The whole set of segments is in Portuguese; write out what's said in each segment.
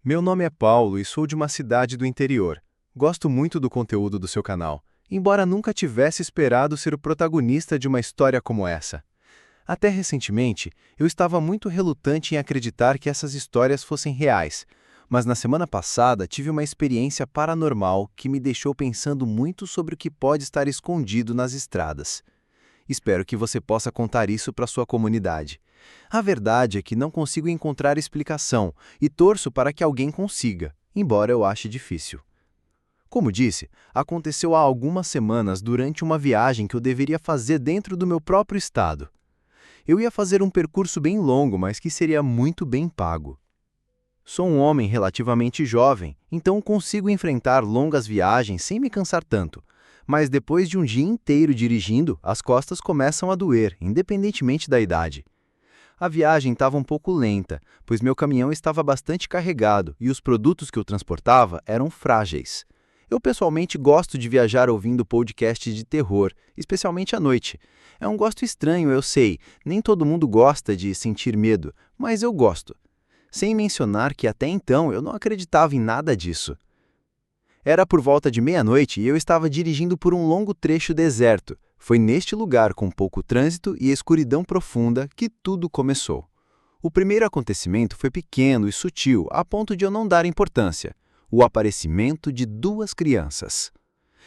Meu nome é Paulo e sou de uma cidade do interior. Gosto muito do conteúdo do seu canal, embora nunca tivesse esperado ser o protagonista de uma história como essa. Até recentemente, eu estava muito relutante em acreditar que essas histórias fossem reais, mas na semana passada tive uma experiência paranormal que me deixou pensando muito sobre o que pode estar escondido nas estradas. Espero que você possa contar isso para sua comunidade. A verdade é que não consigo encontrar explicação e torço para que alguém consiga, embora eu ache difícil. Como disse, aconteceu há algumas semanas durante uma viagem que eu deveria fazer dentro do meu próprio estado. Eu ia fazer um percurso bem longo, mas que seria muito bem pago. Sou um homem relativamente jovem, então consigo enfrentar longas viagens sem me cansar tanto. Mas depois de um dia inteiro dirigindo, as costas começam a doer, independentemente da idade. A viagem estava um pouco lenta, pois meu caminhão estava bastante carregado e os produtos que eu transportava eram frágeis. Eu pessoalmente gosto de viajar ouvindo podcasts de terror, especialmente à noite. É um gosto estranho, eu sei, nem todo mundo gosta de sentir medo, mas eu gosto. Sem mencionar que até então eu não acreditava em nada disso. Era por volta de meia-noite e eu estava dirigindo por um longo trecho deserto. Foi neste lugar com pouco trânsito e escuridão profunda que tudo começou. O primeiro acontecimento foi pequeno e sutil, a ponto de eu não dar importância: o aparecimento de duas crianças.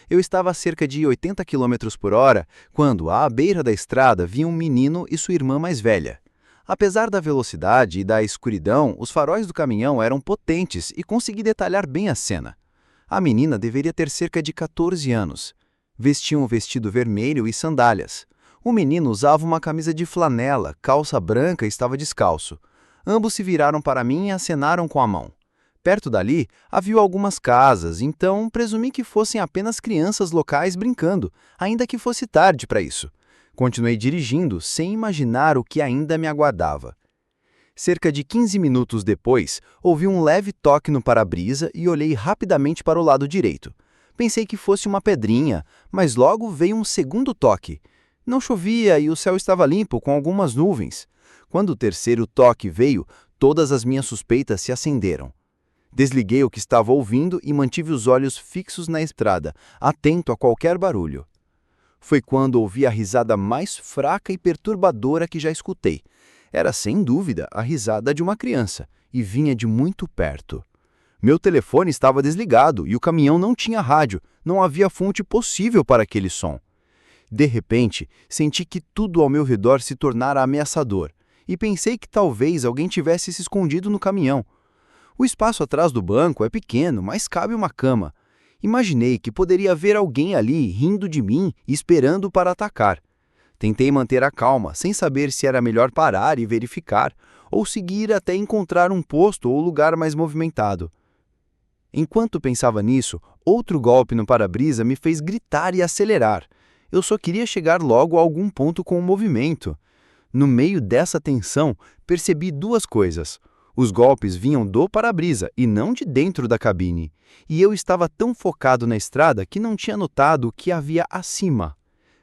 Eu estava a cerca de 80 km por hora quando, à beira da estrada, vi um menino e sua irmã mais velha. Apesar da velocidade e da escuridão, os faróis do caminhão eram potentes e consegui detalhar bem a cena. A menina deveria ter cerca de 14 anos. Vestia um vestido vermelho e sandálias. O menino usava uma camisa de flanela, calça branca e estava descalço. Ambos se viraram para mim e acenaram com a mão. Perto dali, havia algumas casas, então presumi que fossem apenas crianças locais brincando, ainda que fosse tarde para isso. Continuei dirigindo, sem imaginar o que ainda me aguardava. Cerca de 15 minutos depois, ouvi um leve toque no para-brisa e olhei rapidamente para o lado direito. Pensei que fosse uma pedrinha, mas logo veio um segundo toque. Não chovia e o céu estava limpo, com algumas nuvens. Quando o terceiro toque veio, todas as minhas suspeitas se acenderam. Desliguei o que estava ouvindo e mantive os olhos fixos na estrada, atento a qualquer barulho. Foi quando ouvi a risada mais fraca e perturbadora que já escutei. Era, sem dúvida, a risada de uma criança, e vinha de muito perto. Meu telefone estava desligado e o caminhão não tinha rádio, não havia fonte possível para aquele som. De repente, senti que tudo ao meu redor se tornara ameaçador, e pensei que talvez alguém tivesse se escondido no caminhão. O espaço atrás do banco é pequeno, mas cabe uma cama. Imaginei que poderia haver alguém ali rindo de mim e esperando para atacar. Tentei manter a calma, sem saber se era melhor parar e verificar, ou seguir até encontrar um posto ou lugar mais movimentado. Enquanto pensava nisso, outro golpe no para-brisa me fez gritar e acelerar. Eu só queria chegar logo a algum ponto com o movimento. No meio dessa tensão, percebi duas coisas. Os golpes vinham do para-brisa e não de dentro da cabine. E eu estava tão focado na estrada que não tinha notado o que havia acima.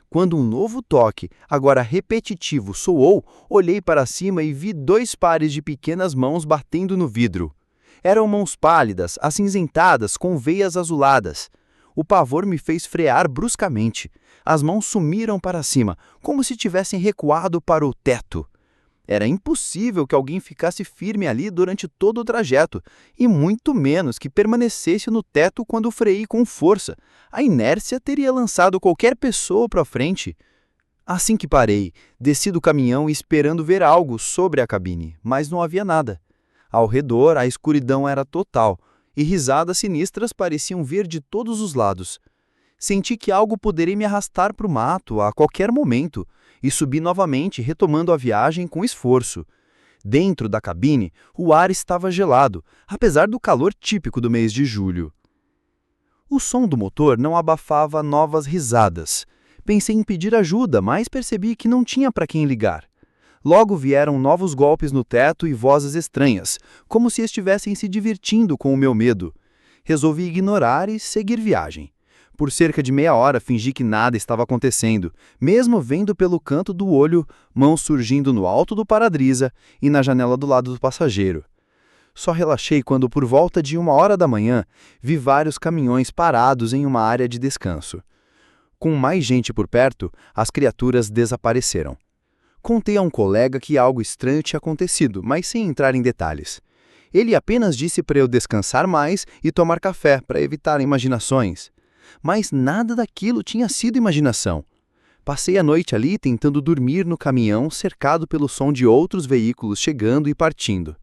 Quando um novo toque, agora repetitivo, soou, olhei para cima e vi dois pares de pequenas mãos batendo no vidro. Eram mãos pálidas, acinzentadas, com veias azuladas. O pavor me fez frear bruscamente. As mãos sumiram para cima, como se tivessem recuado para o teto. Era impossível que alguém ficasse firme ali durante todo o trajeto, e muito menos que permanecesse no teto quando freiei com força. A inércia teria lançado qualquer pessoa para frente. Assim que parei, desci do caminhão esperando ver algo sobre a cabine, mas não havia nada. Ao redor, a escuridão era total, e risadas sinistras pareciam vir de todos os lados. Senti que algo poderia me arrastar para o mato a qualquer momento, e subi novamente, retomando a viagem com esforço. Dentro da cabine, o ar estava gelado, apesar do calor típico do mês de julho. O som do motor não abafava novas risadas. Pensei em pedir ajuda, mas percebi que não tinha para quem ligar. Logo vieram novos golpes no teto e vozes estranhas, como se estivessem se divertindo com o meu medo. Resolvi ignorar e seguir viagem. Por cerca de meia hora fingi que nada estava acontecendo, mesmo vendo pelo canto do olho mãos surgindo no alto do para-brisa e na janela do lado do passageiro. Só relaxei quando, por volta de 1 hora da manhã, vi vários caminhões parados em uma área de descanso. Com mais gente por perto, as criaturas desapareceram. Contei a um colega que algo estranho tinha acontecido, mas sem entrar em detalhes. Ele apenas disse para eu descansar mais e tomar café para evitar imaginações. Mas nada daquilo tinha sido imaginação. Passei a noite ali tentando dormir no caminhão, cercado pelo som de outros veículos chegando e partindo.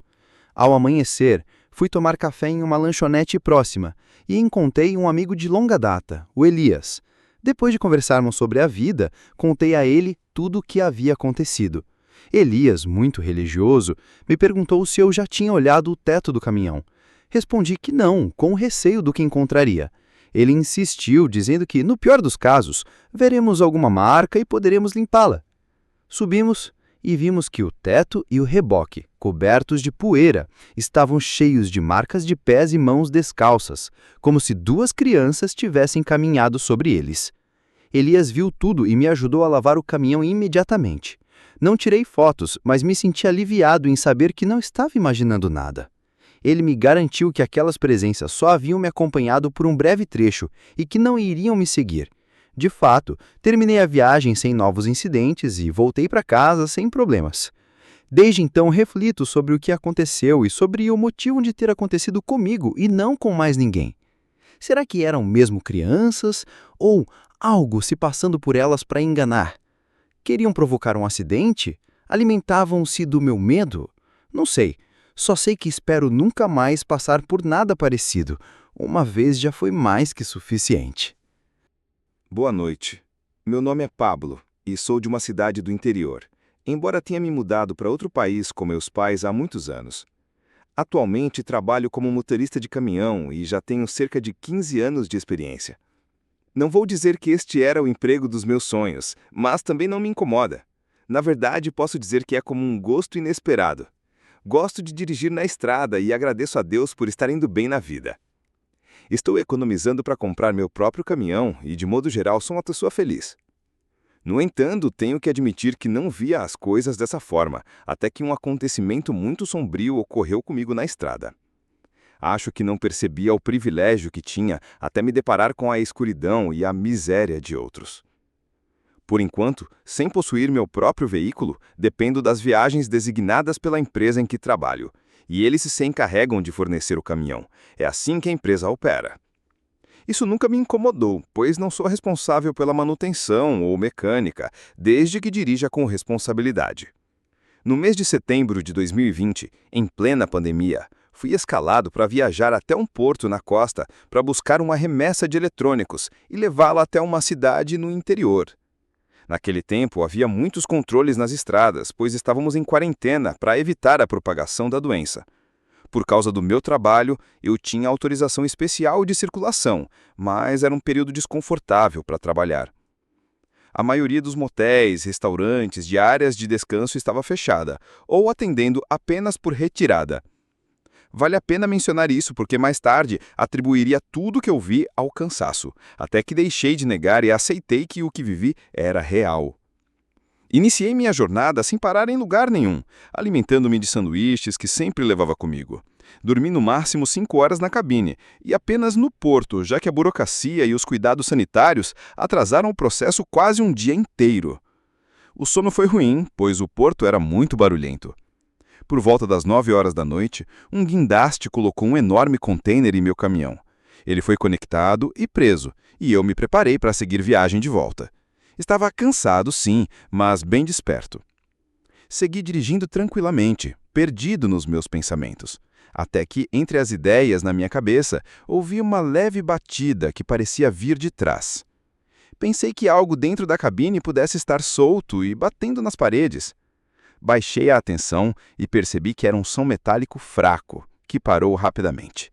Ao amanhecer, fui tomar café em uma lanchonete próxima e encontrei um amigo de longa data, o Elias. Depois de conversarmos sobre a vida, contei a ele tudo o que havia acontecido. Elias, muito religioso, me perguntou se eu já tinha olhado o teto do caminhão. Respondi que não, com receio do que encontraria. Ele insistiu, dizendo que, no pior dos casos, veremos alguma marca e poderemos limpá-la. Subimos e vimos que o teto e o reboque, cobertos de poeira, estavam cheios de marcas de pés e mãos descalças, como se 2 crianças tivessem caminhado sobre eles. Elias viu tudo e me ajudou a lavar o caminhão imediatamente. Não tirei fotos, mas me senti aliviado em saber que não estava imaginando nada. Ele me garantiu que aquelas presenças só haviam me acompanhado por um breve trecho e que não iriam me seguir. De fato, terminei a viagem sem novos incidentes e voltei para casa sem problemas. Desde então, reflito sobre o que aconteceu e sobre o motivo de ter acontecido comigo e não com mais ninguém. Será que eram mesmo crianças ou algo se passando por elas para enganar? Queriam provocar um acidente? Alimentavam-se do meu medo? Não sei. Só sei que espero nunca mais passar por nada parecido. Uma vez já foi mais que suficiente. Boa noite. Meu nome é Pablo e sou de uma cidade do interior, embora tenha me mudado para outro país com meus pais há muitos anos. Atualmente trabalho como motorista de caminhão e já tenho cerca de 15 anos de experiência. Não vou dizer que este era o emprego dos meus sonhos, mas também não me incomoda. Na verdade, posso dizer que é como um gosto inesperado. Gosto de dirigir na estrada e agradeço a Deus por estar indo bem na vida. Estou economizando para comprar meu próprio caminhão e, de modo geral, sou uma pessoa feliz. No entanto, tenho que admitir que não via as coisas dessa forma, até que um acontecimento muito sombrio ocorreu comigo na estrada. Acho que não percebia o privilégio que tinha até me deparar com a escuridão e a miséria de outros. Por enquanto, sem possuir meu próprio veículo, dependo das viagens designadas pela empresa em que trabalho, e eles se encarregam de fornecer o caminhão. É assim que a empresa opera. Isso nunca me incomodou, pois não sou responsável pela manutenção ou mecânica, desde que dirija com responsabilidade. No mês de setembro de 2020, em plena pandemia, fui escalado para viajar até um porto na costa para buscar uma remessa de eletrônicos e levá-la até uma cidade no interior. Naquele tempo, havia muitos controles nas estradas, pois estávamos em quarentena para evitar a propagação da doença. Por causa do meu trabalho, eu tinha autorização especial de circulação, mas era um período desconfortável para trabalhar. A maioria dos motéis, restaurantes e áreas de descanso estava fechada, ou atendendo apenas por retirada. Vale a pena mencionar isso porque mais tarde atribuiria tudo que eu vi ao cansaço, até que deixei de negar e aceitei que o que vivi era real. Iniciei minha jornada sem parar em lugar nenhum, alimentando-me de sanduíches que sempre levava comigo. Dormi no máximo 5 horas na cabine, e apenas no porto, já que a burocracia e os cuidados sanitários atrasaram o processo quase um dia inteiro. O sono foi ruim, pois o porto era muito barulhento. Por volta das 9 horas da noite, um guindaste colocou um enorme container em meu caminhão. Ele foi conectado e preso, e eu me preparei para seguir viagem de volta. Estava cansado, sim, mas bem desperto. Segui dirigindo tranquilamente, perdido nos meus pensamentos, até que, entre as ideias na minha cabeça, ouvi uma leve batida que parecia vir de trás. Pensei que algo dentro da cabine pudesse estar solto e batendo nas paredes. Baixei a atenção e percebi que era um som metálico fraco, que parou rapidamente.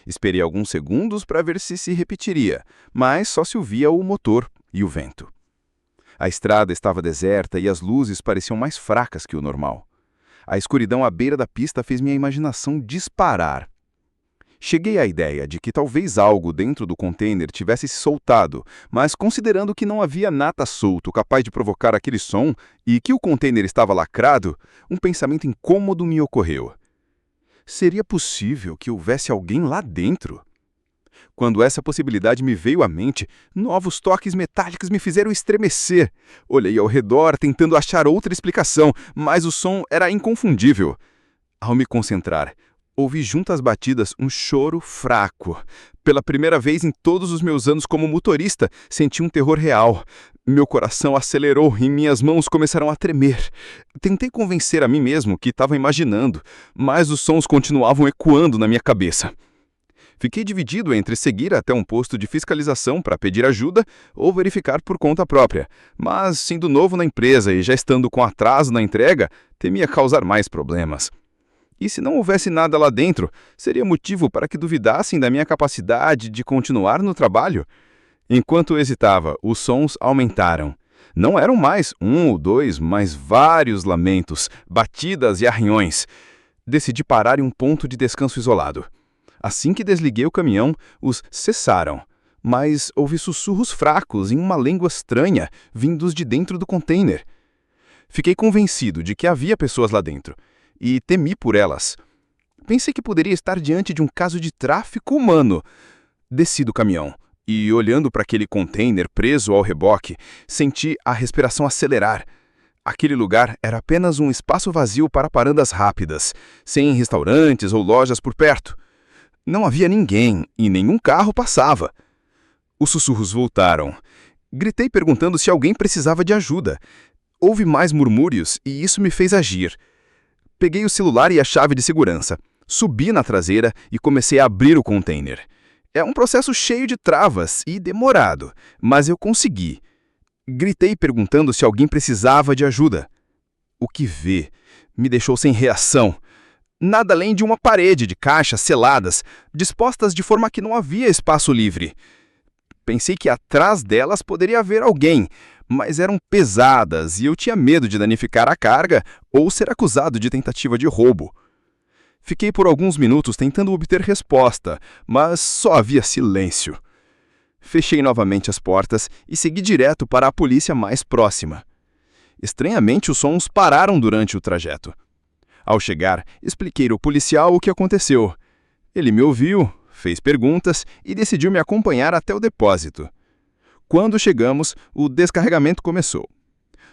Esperei alguns segundos para ver se repetiria, mas só se ouvia o motor e o vento. A estrada estava deserta e as luzes pareciam mais fracas que o normal. A escuridão à beira da pista fez minha imaginação disparar. Cheguei à ideia de que talvez algo dentro do container tivesse se soltado, mas considerando que não havia nada solto capaz de provocar aquele som e que o container estava lacrado, um pensamento incômodo me ocorreu. Seria possível que houvesse alguém lá dentro? Quando essa possibilidade me veio à mente, novos toques metálicos me fizeram estremecer. Olhei ao redor tentando achar outra explicação, mas o som era inconfundível. Ao me concentrar, ouvi junto às batidas um choro fraco. Pela primeira vez em todos os meus anos como motorista, senti um terror real. Meu coração acelerou e minhas mãos começaram a tremer. Tentei convencer a mim mesmo que estava imaginando, mas os sons continuavam ecoando na minha cabeça. Fiquei dividido entre seguir até um posto de fiscalização para pedir ajuda ou verificar por conta própria, mas, sendo novo na empresa e já estando com atraso na entrega, temia causar mais problemas. E se não houvesse nada lá dentro, seria motivo para que duvidassem da minha capacidade de continuar no trabalho? Enquanto hesitava, os sons aumentaram. Não eram mais um ou dois, mas vários lamentos, batidas e arranhões. Decidi parar em um ponto de descanso isolado. Assim que desliguei o caminhão, os cessaram, mas ouvi sussurros fracos em uma língua estranha, vindos de dentro do container. Fiquei convencido de que havia pessoas lá dentro, e temi por elas. Pensei que poderia estar diante de um caso de tráfico humano. Desci do caminhão, e olhando para aquele container preso ao reboque, senti a respiração acelerar. Aquele lugar era apenas um espaço vazio para parandas rápidas, sem restaurantes ou lojas por perto. Não havia ninguém e nenhum carro passava. Os sussurros voltaram. Gritei perguntando se alguém precisava de ajuda. Houve mais murmúrios e isso me fez agir. Peguei o celular e a chave de segurança. Subi na traseira e comecei a abrir o container. É um processo cheio de travas e demorado, mas eu consegui. Gritei perguntando se alguém precisava de ajuda. O que vi me deixou sem reação. Nada além de uma parede de caixas seladas, dispostas de forma que não havia espaço livre. Pensei que atrás delas poderia haver alguém, mas eram pesadas e eu tinha medo de danificar a carga ou ser acusado de tentativa de roubo. Fiquei por alguns minutos tentando obter resposta, mas só havia silêncio. Fechei novamente as portas e segui direto para a polícia mais próxima. Estranhamente, os sons pararam durante o trajeto. Ao chegar, expliquei ao policial o que aconteceu. Ele me ouviu, fez perguntas e decidiu me acompanhar até o depósito. Quando chegamos, o descarregamento começou.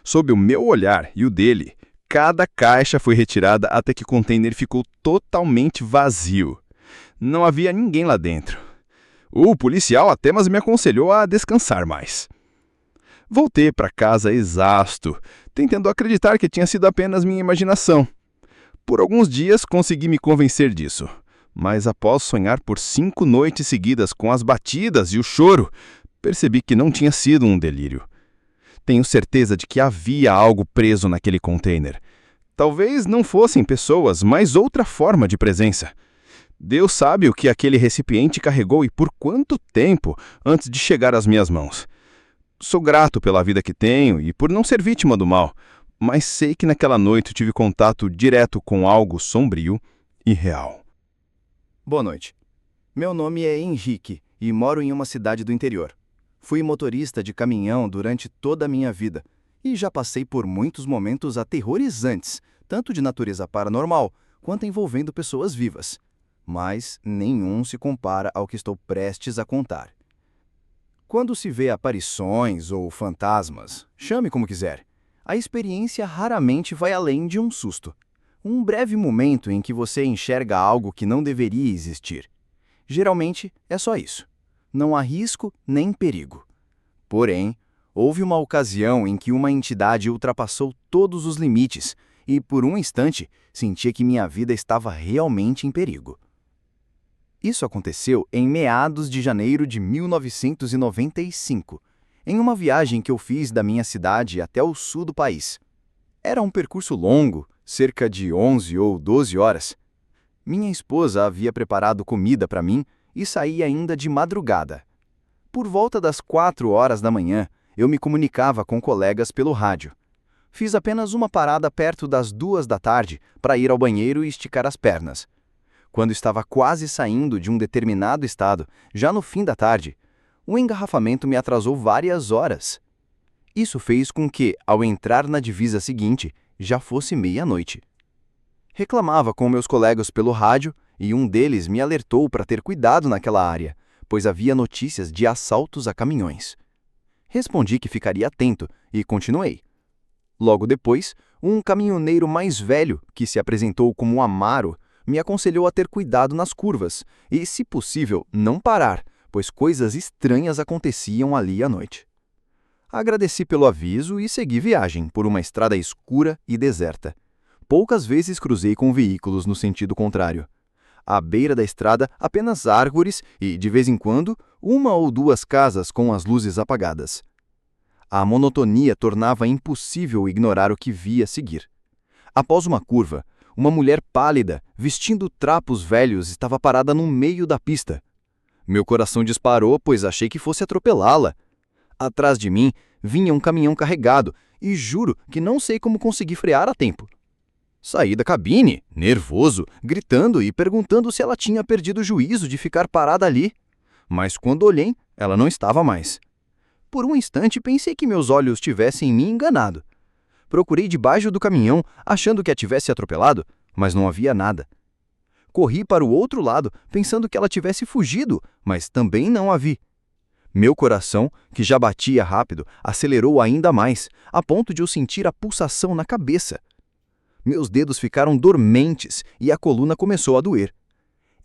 Sob o meu olhar e o dele, cada caixa foi retirada até que o container ficou totalmente vazio. Não havia ninguém lá dentro. O policial até me aconselhou a descansar mais. Voltei para casa exausto, tentando acreditar que tinha sido apenas minha imaginação. Por alguns dias consegui me convencer disso, mas após sonhar por 5 noites seguidas com as batidas e o choro, percebi que não tinha sido um delírio. Tenho certeza de que havia algo preso naquele container. Talvez não fossem pessoas, mas outra forma de presença. Deus sabe o que aquele recipiente carregou e por quanto tempo antes de chegar às minhas mãos. Sou grato pela vida que tenho e por não ser vítima do mal, mas sei que naquela noite tive contato direto com algo sombrio e real. Boa noite. Meu nome é Henrique e moro em uma cidade do interior. Fui motorista de caminhão durante toda a minha vida e já passei por muitos momentos aterrorizantes, tanto de natureza paranormal quanto envolvendo pessoas vivas. Mas nenhum se compara ao que estou prestes a contar. Quando se vê aparições ou fantasmas, chame como quiser, a experiência raramente vai além de um susto. Um breve momento em que você enxerga algo que não deveria existir. Geralmente é só isso. Não há risco nem perigo. Porém, houve uma ocasião em que uma entidade ultrapassou todos os limites e, por um instante, sentia que minha vida estava realmente em perigo. Isso aconteceu em meados de janeiro de 1995, em uma viagem que eu fiz da minha cidade até o sul do país. Era um percurso longo, cerca de 11 ou 12 horas. Minha esposa havia preparado comida para mim e saí ainda de madrugada. Por volta das 4 horas da manhã, eu me comunicava com colegas pelo rádio. Fiz apenas uma parada perto das 2 da tarde para ir ao banheiro e esticar as pernas. Quando estava quase saindo de um determinado estado, já no fim da tarde, o engarrafamento me atrasou várias horas. Isso fez com que, ao entrar na divisa seguinte, já fosse meia-noite. Reclamava com meus colegas pelo rádio e um deles me alertou para ter cuidado naquela área, pois havia notícias de assaltos a caminhões. Respondi que ficaria atento e continuei. Logo depois, um caminhoneiro mais velho, que se apresentou como um Amaro, me aconselhou a ter cuidado nas curvas e, se possível, não parar, pois coisas estranhas aconteciam ali à noite. Agradeci pelo aviso e segui viagem por uma estrada escura e deserta. Poucas vezes cruzei com veículos no sentido contrário. À beira da estrada, apenas árvores e, de vez em quando, uma ou duas casas com as luzes apagadas. A monotonia tornava impossível ignorar o que via a seguir. Após uma curva, uma mulher pálida, vestindo trapos velhos, estava parada no meio da pista. Meu coração disparou, pois achei que fosse atropelá-la. Atrás de mim vinha um caminhão carregado e juro que não sei como consegui frear a tempo. Saí da cabine, nervoso, gritando e perguntando se ela tinha perdido o juízo de ficar parada ali. Mas quando olhei, ela não estava mais. Por um instante pensei que meus olhos tivessem me enganado. Procurei debaixo do caminhão, achando que a tivesse atropelado, mas não havia nada. Corri para o outro lado, pensando que ela tivesse fugido, mas também não a vi. Meu coração, que já batia rápido, acelerou ainda mais, a ponto de eu sentir a pulsação na cabeça. Meus dedos ficaram dormentes e a coluna começou a doer.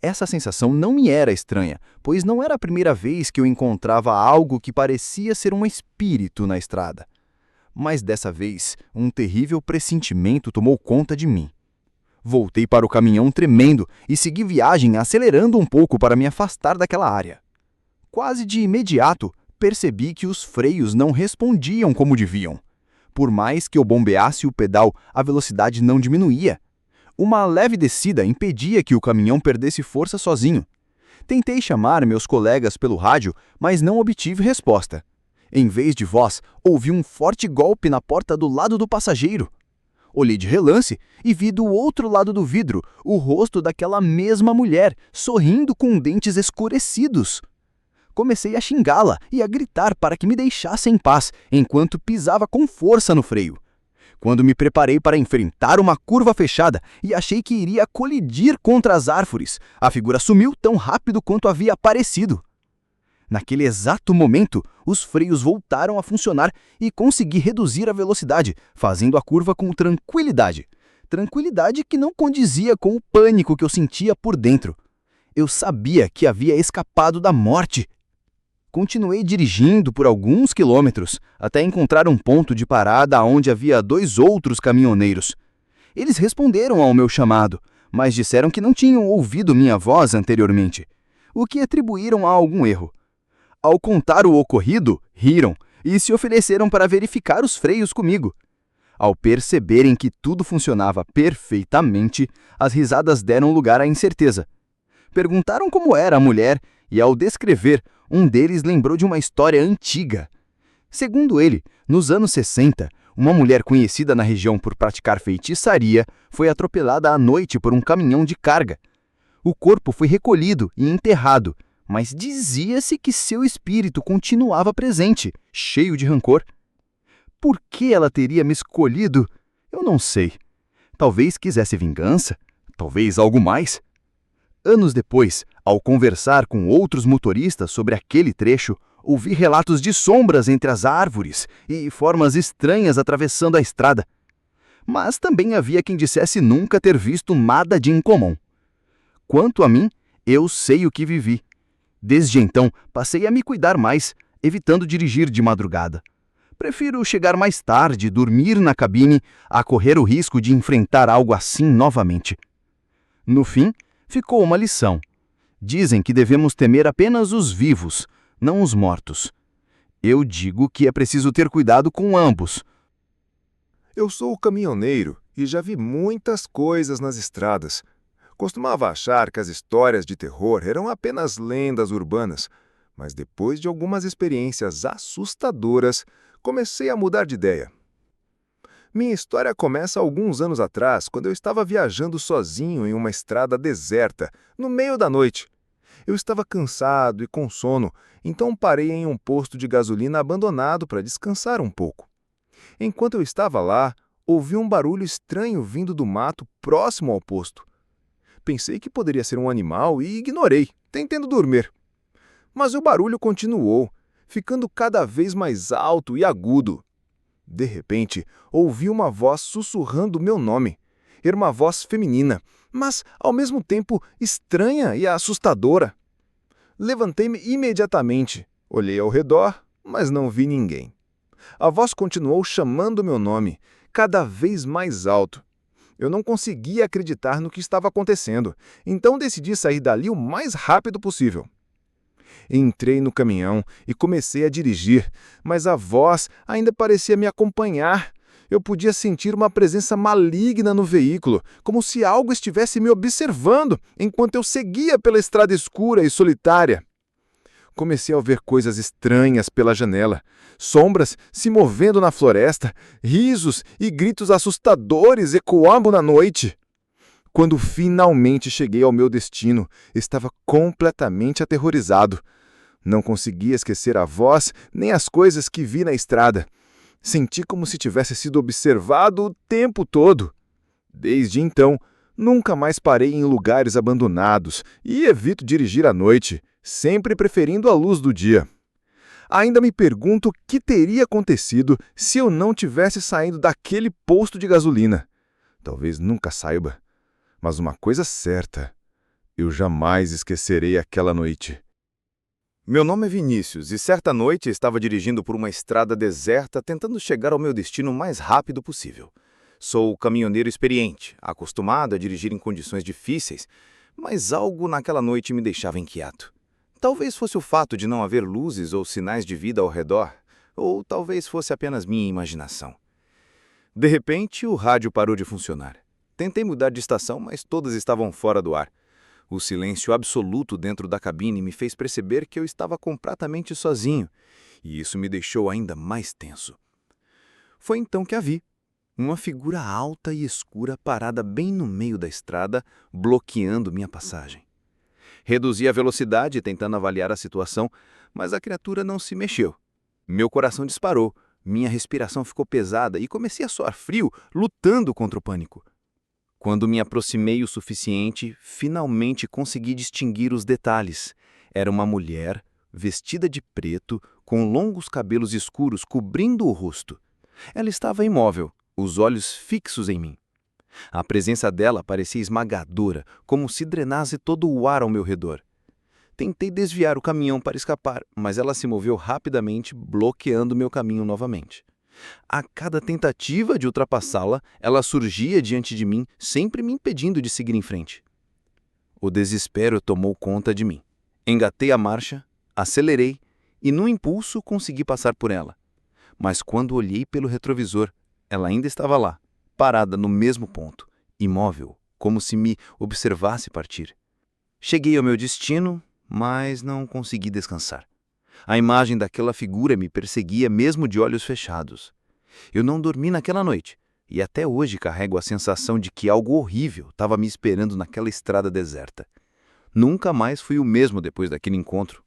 Essa sensação não me era estranha, pois não era a primeira vez que eu encontrava algo que parecia ser um espírito na estrada. Mas dessa vez, um terrível pressentimento tomou conta de mim. Voltei para o caminhão tremendo e segui viagem acelerando um pouco para me afastar daquela área. Quase de imediato, percebi que os freios não respondiam como deviam. Por mais que eu bombeasse o pedal, a velocidade não diminuía. Uma leve descida impedia que o caminhão perdesse força sozinho. Tentei chamar meus colegas pelo rádio, mas não obtive resposta. Em vez de voz, ouvi um forte golpe na porta do lado do passageiro. Olhei de relance e vi do outro lado do vidro o rosto daquela mesma mulher, sorrindo com dentes escurecidos. Comecei a xingá-la e a gritar para que me deixasse em paz, enquanto pisava com força no freio. Quando me preparei para enfrentar uma curva fechada e achei que iria colidir contra as árvores, a figura sumiu tão rápido quanto havia aparecido. Naquele exato momento, os freios voltaram a funcionar e consegui reduzir a velocidade, fazendo a curva com tranquilidade. Tranquilidade que não condizia com o pânico que eu sentia por dentro. Eu sabia que havia escapado da morte. Continuei dirigindo por alguns quilômetros, até encontrar um ponto de parada onde havia 2 outros caminhoneiros. Eles responderam ao meu chamado, mas disseram que não tinham ouvido minha voz anteriormente, o que atribuíram a algum erro. Ao contar o ocorrido, riram e se ofereceram para verificar os freios comigo. Ao perceberem que tudo funcionava perfeitamente, as risadas deram lugar à incerteza. Perguntaram como era a mulher e, ao descrever, um deles lembrou de uma história antiga. Segundo ele, nos anos 60, uma mulher conhecida na região por praticar feitiçaria foi atropelada à noite por um caminhão de carga. O corpo foi recolhido e enterrado, mas dizia-se que seu espírito continuava presente, cheio de rancor. Por que ela teria me escolhido? Eu não sei. Talvez quisesse vingança? Talvez algo mais? Anos depois, ao conversar com outros motoristas sobre aquele trecho, ouvi relatos de sombras entre as árvores e formas estranhas atravessando a estrada. Mas também havia quem dissesse nunca ter visto nada de incomum. Quanto a mim, eu sei o que vivi. Desde então, passei a me cuidar mais, evitando dirigir de madrugada. Prefiro chegar mais tarde, dormir na cabine, a correr o risco de enfrentar algo assim novamente. No fim, ficou uma lição. Dizem que devemos temer apenas os vivos, não os mortos. Eu digo que é preciso ter cuidado com ambos. Eu sou caminhoneiro e já vi muitas coisas nas estradas. Costumava achar que as histórias de terror eram apenas lendas urbanas, mas depois de algumas experiências assustadoras, comecei a mudar de ideia. Minha história começa alguns anos atrás, quando eu estava viajando sozinho em uma estrada deserta, no meio da noite. Eu estava cansado e com sono, então parei em um posto de gasolina abandonado para descansar um pouco. Enquanto eu estava lá, Ouvi um barulho estranho vindo do mato próximo ao posto. Pensei que poderia ser um animal e ignorei, tentando dormir. Mas o barulho continuou, ficando cada vez mais alto e agudo. De repente, ouvi uma voz sussurrando meu nome. Era uma voz feminina, mas, ao mesmo tempo, estranha e assustadora. Levantei-me imediatamente. Olhei ao redor, mas não vi ninguém. A voz continuou chamando meu nome, cada vez mais alto. Eu não conseguia acreditar no que estava acontecendo, então decidi sair dali o mais rápido possível. Entrei no caminhão e comecei a dirigir, mas a voz ainda parecia me acompanhar. Eu podia sentir uma presença maligna no veículo, como se algo estivesse me observando enquanto eu seguia pela estrada escura e solitária. Comecei a ver coisas estranhas pela janela, sombras se movendo na floresta, risos e gritos assustadores ecoavam na noite. Quando finalmente cheguei ao meu destino, estava completamente aterrorizado. Não conseguia esquecer a voz nem as coisas que vi na estrada. Senti como se tivesse sido observado o tempo todo. Desde então, nunca mais parei em lugares abandonados e evito dirigir à noite, sempre preferindo a luz do dia. Ainda me pergunto o que teria acontecido se eu não tivesse saído daquele posto de gasolina. Talvez nunca saiba, mas uma coisa certa, eu jamais esquecerei aquela noite. Meu nome é Vinícius e certa noite estava dirigindo por uma estrada deserta tentando chegar ao meu destino o mais rápido possível. Sou caminhoneiro experiente, acostumado a dirigir em condições difíceis, mas algo naquela noite me deixava inquieto. Talvez fosse o fato de não haver luzes ou sinais de vida ao redor, ou talvez fosse apenas minha imaginação. De repente, o rádio parou de funcionar. Tentei mudar de estação, mas todas estavam fora do ar. O silêncio absoluto dentro da cabine me fez perceber que eu estava completamente sozinho, e isso me deixou ainda mais tenso. Foi então que a vi. Uma figura alta e escura parada bem no meio da estrada, bloqueando minha passagem. Reduzi a velocidade tentando avaliar a situação, mas a criatura não se mexeu. Meu coração disparou, minha respiração ficou pesada e comecei a suar frio, lutando contra o pânico. Quando me aproximei o suficiente, finalmente consegui distinguir os detalhes. Era uma mulher, vestida de preto, com longos cabelos escuros cobrindo o rosto. Ela estava imóvel, os olhos fixos em mim. A presença dela parecia esmagadora, como se drenasse todo o ar ao meu redor. Tentei desviar o caminhão para escapar, mas ela se moveu rapidamente, bloqueando meu caminho novamente. A cada tentativa de ultrapassá-la, ela surgia diante de mim, sempre me impedindo de seguir em frente. O desespero tomou conta de mim. Engatei a marcha, acelerei e, no impulso, consegui passar por ela. Mas quando olhei pelo retrovisor, ela ainda estava lá, parada no mesmo ponto, imóvel, como se me observasse partir. Cheguei ao meu destino, mas não consegui descansar. A imagem daquela figura me perseguia mesmo de olhos fechados. Eu não dormi naquela noite, e até hoje carrego a sensação de que algo horrível estava me esperando naquela estrada deserta. Nunca mais fui o mesmo depois daquele encontro.